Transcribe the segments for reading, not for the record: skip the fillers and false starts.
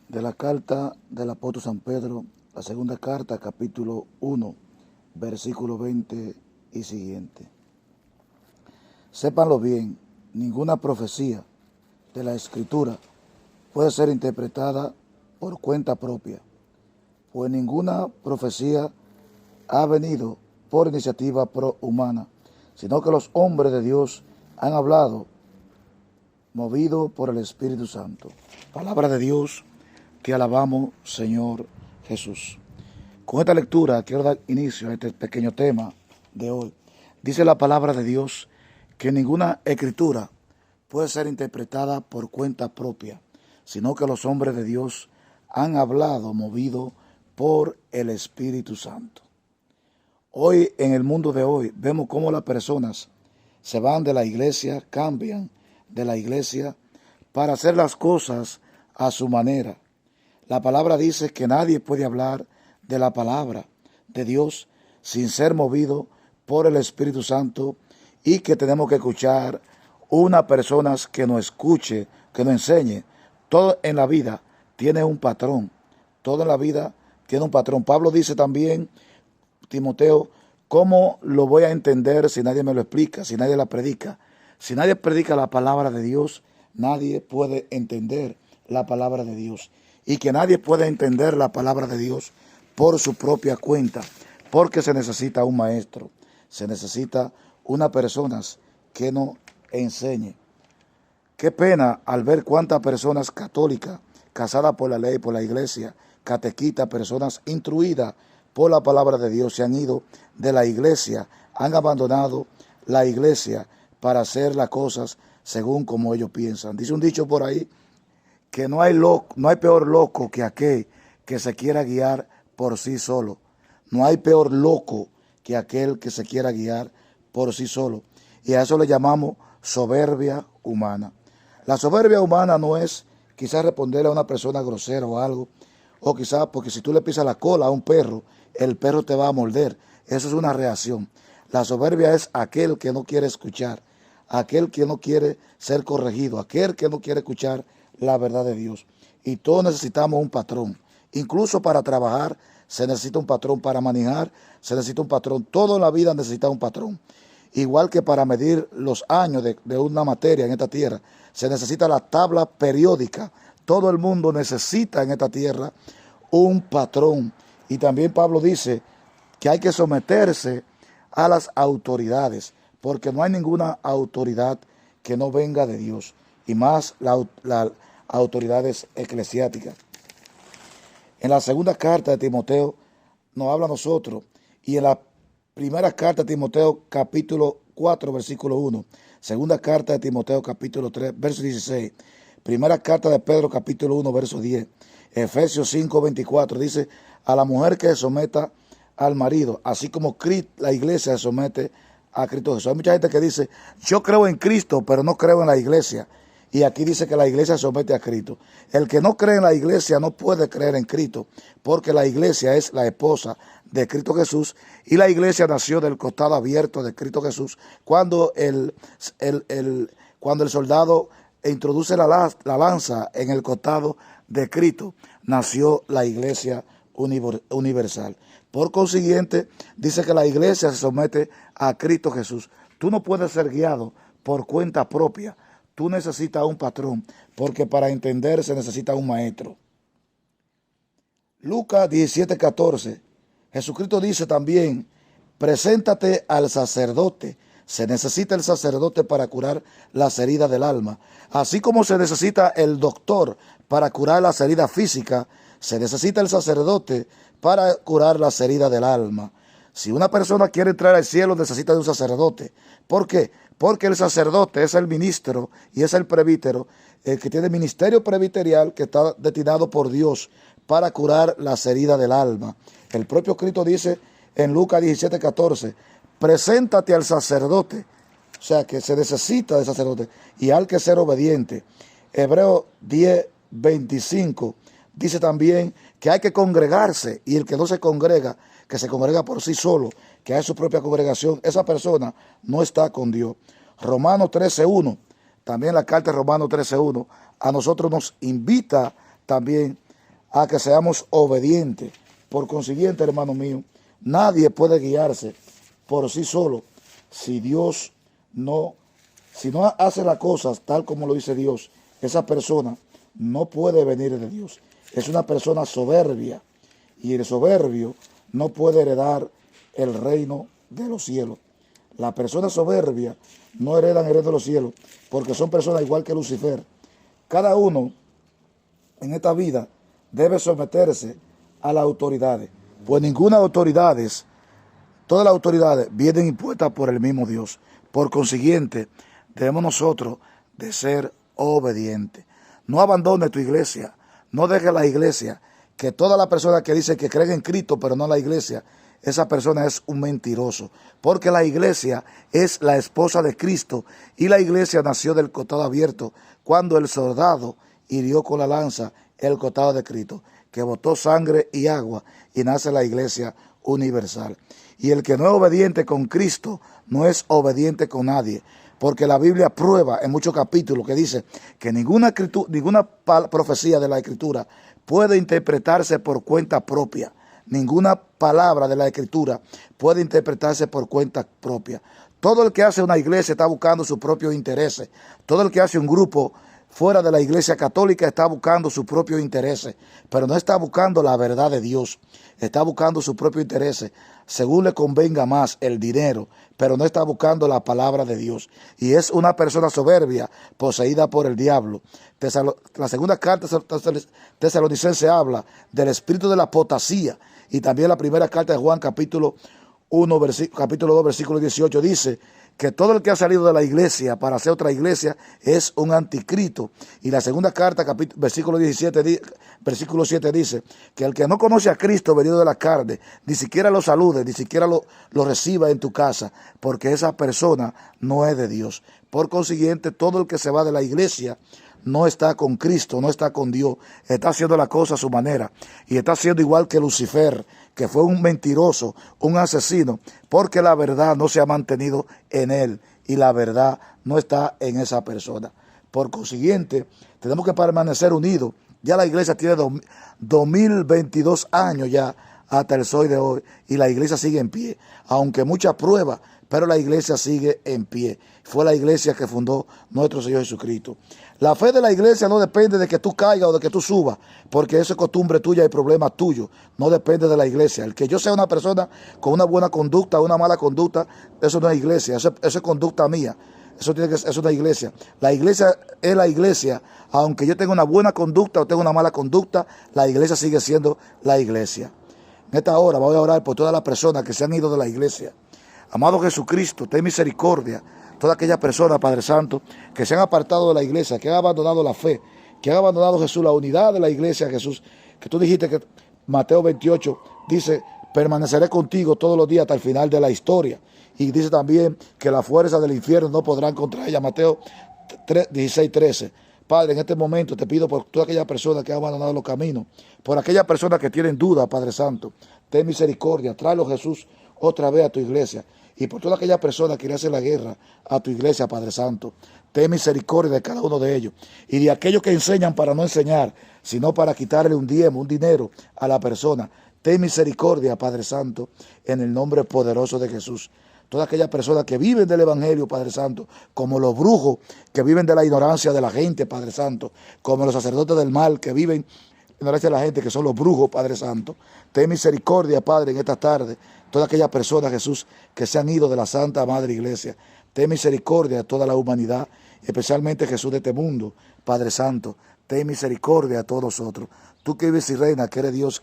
De la carta del apóstol San Pedro, la segunda carta, capítulo 1, versículo 20 y siguiente. Sépanlo bien, ninguna profecía de la Escritura puede ser interpretada por cuenta propia, pues ninguna profecía ha venido por iniciativa humana, sino que los hombres de Dios han hablado movido por el Espíritu Santo. Palabra de Dios, te alabamos, Señor Jesús. Con esta lectura quiero dar inicio a este pequeño tema de hoy. Dice la palabra de Dios que ninguna escritura puede ser interpretada por cuenta propia, sino que los hombres de Dios han hablado movido por el Espíritu Santo. Hoy, en el mundo de hoy, vemos cómo las personas se van de la iglesia, cambian de la iglesia para hacer las cosas a su manera. La palabra dice que nadie puede hablar de la palabra de Dios sin ser movido por el Espíritu Santo, y que tenemos que escuchar una persona que nos escuche, que nos enseñe. Todo en la vida tiene un patrón. Todo en la vida tiene un patrón. Pablo dice también, Timoteo, ¿cómo lo voy a entender si nadie me lo explica, si nadie la predica? Si nadie predica la palabra de Dios, nadie puede entender la palabra de Dios. Y que nadie puede entender la palabra de Dios por su propia cuenta, porque se necesita un maestro, se necesita una persona que nos enseñe. Qué pena al ver cuántas personas católicas, casadas por la ley, por la iglesia, catequitas, personas instruidas por la palabra de Dios, se han ido de la iglesia, han abandonado la iglesia para hacer las cosas según como ellos piensan. Dice un dicho por ahí que no hay peor loco que aquel que se quiera guiar por sí solo. No hay peor loco que aquel que se quiera guiar por sí solo. Y a eso le llamamos soberbia humana. La soberbia humana no es quizás responderle a una persona grosera o algo, o quizás porque si tú le pisas la cola a un perro, el perro te va a morder. Eso es una reacción. La soberbia es aquel que no quiere escuchar, aquel que no quiere ser corregido, aquel que no quiere escuchar la verdad de Dios. Y todos necesitamos un patrón. Incluso para trabajar se necesita un patrón, para manejar se necesita un patrón. Todo en la vida necesita un patrón. Igual que para medir los años de una materia en esta tierra, se necesita la tabla periódica. Todo el mundo necesita en esta tierra un patrón. Y también Pablo dice que hay que someterse a las autoridades, porque no hay ninguna autoridad que no venga de Dios, y más las autoridades eclesiásticas. En la segunda carta de Timoteo nos habla a nosotros, y en la primera carta de Timoteo capítulo 4 versículo 1, segunda carta de Timoteo capítulo 3 verso 16, primera carta de Pedro capítulo 1 verso 10, Efesios 5 24 dice: a la mujer que se someta al marido, así como la iglesia se somete a Cristo Jesús. Hay mucha gente que dice, yo creo en Cristo, pero no creo en la iglesia. Y aquí dice que la iglesia se somete a Cristo. El que no cree en la iglesia no puede creer en Cristo, porque la iglesia es la esposa de Cristo Jesús, y la iglesia nació del costado abierto de Cristo Jesús. Cuando el soldado introduce la lanza en el costado de Cristo, nació la iglesia universal. Por consiguiente, dice que la iglesia se somete a Cristo Jesús. Tú no puedes ser guiado por cuenta propia. Tú necesitas un patrón, porque para entender se necesita un maestro. Lucas 17:14. Jesucristo dice también: preséntate al sacerdote. Se necesita el sacerdote para curar las heridas del alma. Así como se necesita el doctor para curar las heridas físicas, se necesita el sacerdote para curar las heridas del alma. Si una persona quiere entrar al cielo, necesita de un sacerdote. ¿Por qué? Porque el sacerdote es el ministro y es el presbítero, el que tiene ministerio presbiterial, que está destinado por Dios para curar las heridas del alma. El propio Cristo dice en Lucas 17:14, preséntate al sacerdote. O sea que se necesita de sacerdote y hay que ser obediente. Hebreos 10:25 dice también que hay que congregarse, y el que no se congrega, que se congrega por sí solo, que hay su propia congregación, esa persona no está con Dios. Romanos 13:1, también la carta de Romanos 13:1, a nosotros nos invita también a que seamos obedientes. Por consiguiente, hermano mío, nadie puede guiarse por sí solo si si no hace las cosas tal como lo dice Dios. Esa persona no puede venir de Dios. Es una persona soberbia, y el soberbio no puede heredar el reino de los cielos. Las personas soberbias no heredan el reino de los cielos, porque son personas igual que Lucifer. Cada uno en esta vida debe someterse a las autoridades, pues todas las autoridades vienen impuestas por el mismo Dios. Por consiguiente, debemos nosotros de ser obedientes. No abandones tu iglesia, no dejes la iglesia, que toda la persona que dice que creen en Cristo pero no en la iglesia, esa persona es un mentiroso, porque la iglesia es la esposa de Cristo, y la iglesia nació del costado abierto cuando el soldado hirió con la lanza el costado de Cristo, que botó sangre y agua, y nace la iglesia universal. Y el que no es obediente con Cristo no es obediente con nadie, porque la Biblia prueba en muchos capítulos que dice que ninguna profecía de la Escritura puede interpretarse por cuenta propia. Ninguna palabra de la Escritura puede interpretarse por cuenta propia. Todo el que hace una iglesia está buscando sus propios intereses. Todo el que hace un grupo fuera de la iglesia católica está buscando sus propios intereses, pero no está buscando la verdad de Dios. Está buscando sus propios intereses, según le convenga más el dinero, pero no está buscando la palabra de Dios. Y es una persona soberbia, poseída por el diablo. La segunda carta tesalonicense habla del espíritu de la apostasía, y también la primera carta de Juan, capítulo 2, versículo 18, dice que todo el que ha salido de la iglesia para hacer otra iglesia es un anticristo. Y la segunda carta, versículo 7 dice que el que no conoce a Cristo venido de la carne, ni siquiera lo salude, ni siquiera lo reciba en tu casa, porque esa persona no es de Dios. Por consiguiente, todo el que se va de la iglesia no está con Cristo, no está con Dios, está haciendo la cosa a su manera, y está siendo igual que Lucifer, que fue un mentiroso, un asesino, porque la verdad no se ha mantenido en él, y la verdad no está en esa persona. Por consiguiente, tenemos que permanecer unidos. Ya la iglesia tiene 2022 años ya hasta el sol de hoy, y la iglesia sigue en pie, aunque muchas pruebas, pero la iglesia sigue en pie. Fue la iglesia que fundó nuestro Señor Jesucristo. La fe de la iglesia no depende de que tú caigas o de que tú subas, porque eso es costumbre tuya y problema tuyo. No depende de la iglesia. El que yo sea una persona con una buena conducta o una mala conducta, eso no es iglesia, eso es conducta mía. Eso es una iglesia. La iglesia es la iglesia. Aunque yo tenga una buena conducta o tenga una mala conducta, la iglesia sigue siendo la iglesia. En esta hora voy a orar por todas las personas que se han ido de la iglesia. Amado Jesucristo, ten misericordia. Todas aquellas personas, Padre Santo, que se han apartado de la iglesia, que han abandonado la fe, que han abandonado, Jesús, la unidad de la iglesia, Jesús, que tú dijiste que Mateo 28 dice, permaneceré contigo todos los días hasta el final de la historia. Y dice también que las fuerzas del infierno no podrán contra ella. Mateo 16:13. Padre, en este momento te pido por todas aquellas personas que han abandonado los caminos, por aquellas personas que tienen dudas, Padre Santo, ten misericordia, tráelo, Jesús, otra vez a tu iglesia. Y por todas aquellas personas que quieren hacer la guerra a tu iglesia, Padre Santo, ten misericordia de cada uno de ellos. Y de aquellos que enseñan para no enseñar, sino para quitarle un diezmo, un dinero a la persona. Ten misericordia, Padre Santo, en el nombre poderoso de Jesús. Todas aquellas personas que viven del Evangelio, Padre Santo, como los brujos que viven de la ignorancia de la gente, Padre Santo, como los sacerdotes del mal que viven de la ignorancia de la gente, que son los brujos, Padre Santo. Ten misericordia, Padre, en esta tarde. Todas aquellas personas, Jesús, que se han ido de la Santa Madre Iglesia. Ten misericordia de toda la humanidad, especialmente Jesús de este mundo, Padre Santo. Ten misericordia a todos nosotros. Tú que vives y reinas, que eres Dios,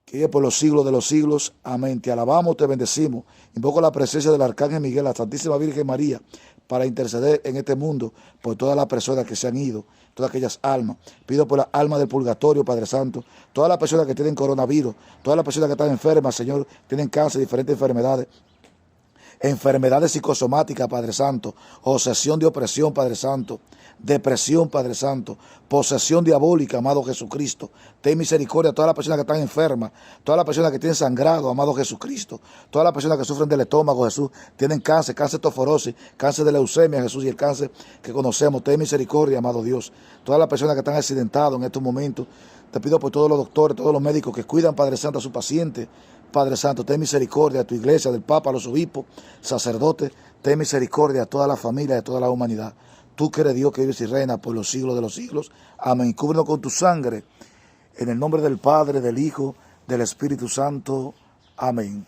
que vive por los siglos de los siglos. Amén. Te alabamos, te bendecimos. Invoco la presencia del Arcángel Miguel, la Santísima Virgen María, para interceder en este mundo por todas las personas que se han ido, todas aquellas almas. Pido por las almas del purgatorio, Padre Santo, todas las personas que tienen coronavirus, todas las personas que están enfermas, Señor, tienen cáncer, diferentes enfermedades. enfermedades psicosomáticas, Padre Santo, obsesión de opresión, Padre Santo, depresión, Padre Santo, posesión diabólica, amado Jesucristo. Ten misericordia a todas las personas que están enfermas, todas las personas que tienen sangrado, amado Jesucristo, todas las personas que sufren del estómago, Jesús, tienen cáncer, cáncer de toforosis, cáncer de leucemia, Jesús, y el cáncer que conocemos. Ten misericordia, amado Dios. Todas las personas que están accidentadas en estos momentos, te pido por todos los doctores, todos los médicos que cuidan, Padre Santo, a sus pacientes. Padre Santo, ten misericordia a tu iglesia, del Papa, a los obispos, sacerdotes. Ten misericordia a toda la familia, a toda la humanidad. Tú que eres Dios, que vives y reinas por los siglos de los siglos. Amén. Cúbrenos con tu sangre. En el nombre del Padre, del Hijo, del Espíritu Santo. Amén.